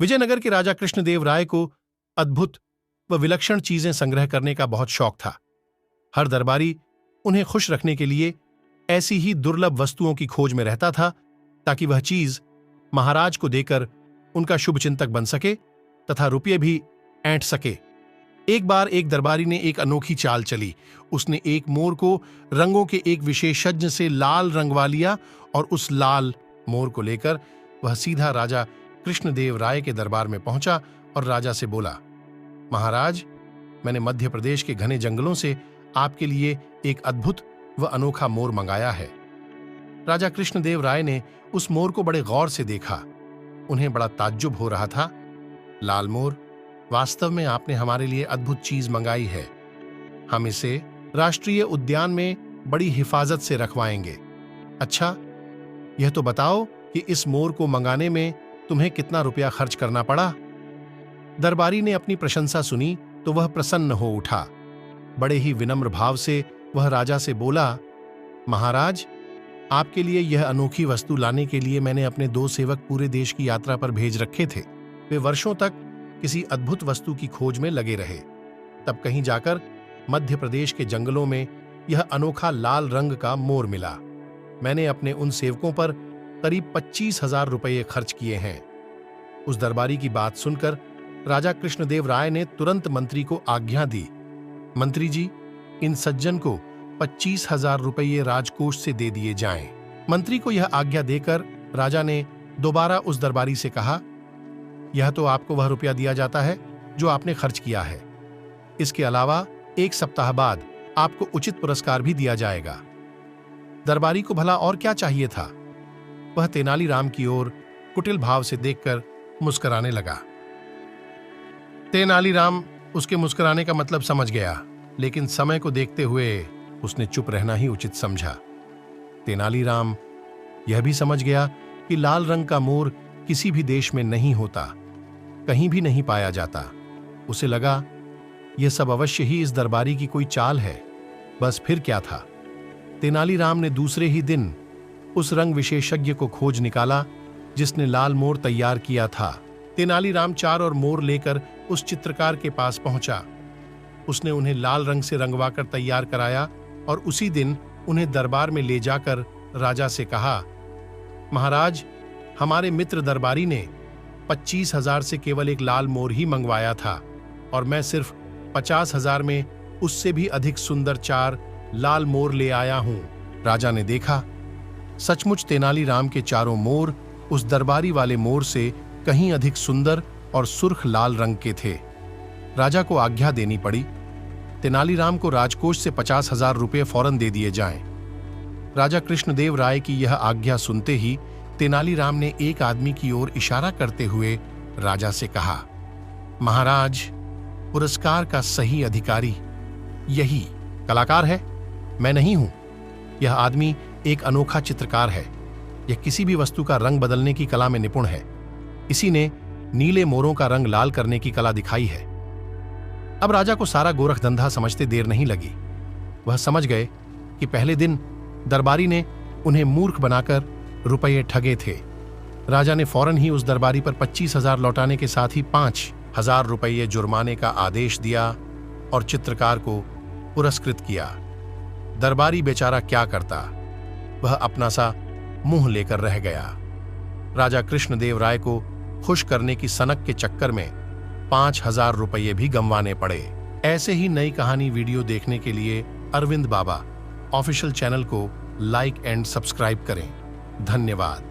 विजयनगर के राजा कृष्णदेव राय को अद्भुत व विलक्षण चीजें संग्रह करने का बहुत शौक था। हर दरबारी उन्हें खुश रखने के लिए ऐसी ही दुर्लभ वस्तुओं की खोज में रहता था ताकि वह चीज महाराज को देकर उनका शुभचिंतक बन सके तथा रुपये भी ऐंठ सके। एक बार एक दरबारी ने एक अनोखी चाल चली। उसने एक मोर को रंगों के एक विशेषज्ञ से लाल रंगवा लिया और उस लाल मोर को लेकर वह सीधा राजा कृष्णदेव राय के दरबार में पहुंचा और राजा से बोला, महाराज, मैंने मध्य प्रदेश के घने जंगलों से आपके लिए एक अद्भुत व अनोखा मोर मंगाया है। राजा कृष्णदेव राय ने उस मोर को बड़े गौर से देखा। उन्हें बड़ा ताज्जुब हो रहा था। लाल मोर, वास्तव में आपने हमारे लिए अद्भुत चीज मंगाई है। हम इसे राष्ट्रीय उद्यान में बड़ी हिफाजत से रखवाएंगे। अच्छा, यह तो बताओ कि इस मोर को मंगाने में तुम्हें कितना रुपया खर्च करना पड़ा? दरबारी ने अपनी प्रशंसा सुनी तो वह प्रसन्न हो उठा। बड़े ही विनम्र भाव से वह राजा से बोला, महाराज, आपके लिए यह अनोखी वस्तु लाने के लिए मैंने अपने 2 सेवक पूरे देश की यात्रा पर भेज रखे थे। वे वर्षों तक किसी अद्भुत वस्तु की खोज में लगे रहे। तब कहीं जाकर मध्य प्रदेश के जंगलों में यह अनोखा लाल रंग का मोर मिला। मैंने अपने उन सेवकों पर करीब 25,000 रुपये खर्च किए हैं। उस दरबारी की बात सुनकर राजा कृष्णदेव राय ने तुरंत मंत्री को आज्ञा दी, मंत्री जी, इन सज्जन को 25,000 रुपये राजकोष से दे दिए जाएं। मंत्री को यह आज्ञा देकर राजा ने दोबारा उस दरबारी से कहा, यह तो आपको वह रुपया दिया जाता है जो आपने खर्च किया है। इसके अलावा 1 सप्ताह बाद आपको उचित पुरस्कार भी दिया जाएगा। दरबारी को भला और क्या चाहिए था? वह तेनालीराम की ओर कुटिल भाव से देखकर मुस्कुराने लगा। तेनालीराम उसके मुस्कुराने का मतलब समझ गया, लेकिन समय को देखते हुए उसने चुप रहना ही उचित समझा। तेनालीराम यह भी समझ गया कि लाल रंग का मोर किसी भी देश में नहीं होता, कहीं भी नहीं पाया जाता। उसे लगा यह सब अवश्य ही इस दरबारी की कोई चाल है। बस फिर क्या था। तेनालीराम ने दूसरे ही दिन उस रंग विशेषज्ञ को खोज निकाला जिसने लाल मोर तैयार किया था। तेनालीराम 4 और मोर लेकर उस चित्रकार के पास पहुंचा। उसने उन्हें लाल रंग से रंगवाकर तैयार कराया और उसी दिन उन्हें दरबार में ले जाकर राजा से कहा, महाराज, हमारे मित्र दरबारी ने 25,000 से केवल एक लाल मोर ही मंगवाया था और मैं सिर्फ 50,000 में उससे भी अधिक सुंदर 4 लाल मोर ले आया हूं। राजा ने देखा, सचमुच तेनालीराम के 4 मोर उस दरबारी वाले मोर से कहीं अधिक सुंदर और सुर्ख लाल रंग के थे। राजा को आज्ञा देनी पड़ी। तेनालीराम को राजकोष से 50,000 रुपये फौरन दे दिए जाएं। राजा कृष्णदेव राय की यह आज्ञा सुनते ही तेनालीराम ने एक आदमी की ओर इशारा करते हुए राजा से कहा, महाराज, पुरस्कार का सही अधिकारी यही कलाकार है, मैं नहीं हूं। यह आदमी एक अनोखा चित्रकार है। यह किसी भी वस्तु का रंग बदलने की कला में निपुण है। इसी ने नीले मोरों का रंग लाल करने की कला दिखाई है। अब राजा को सारा गोरख धंधा समझते देर नहीं लगी। वह समझ गए कि पहले दिन दरबारी ने उन्हें मूर्ख बनाकर रुपये ठगे थे। राजा ने फौरन ही उस दरबारी पर 25,000 लौटाने के साथ ही 5,000 रुपये जुर्माने का आदेश दिया और चित्रकार को पुरस्कृत किया। दरबारी बेचारा क्या करता, वह अपना सा मुंह लेकर रह गया। राजा कृष्णदेव राय को खुश करने की सनक के चक्कर में 5,000 रुपये भी गंवाने पड़े। ऐसे ही नई कहानी वीडियो देखने के लिए अरविंद बाबा ऑफिशियल चैनल को लाइक एंड सब्सक्राइब करें। धन्यवाद।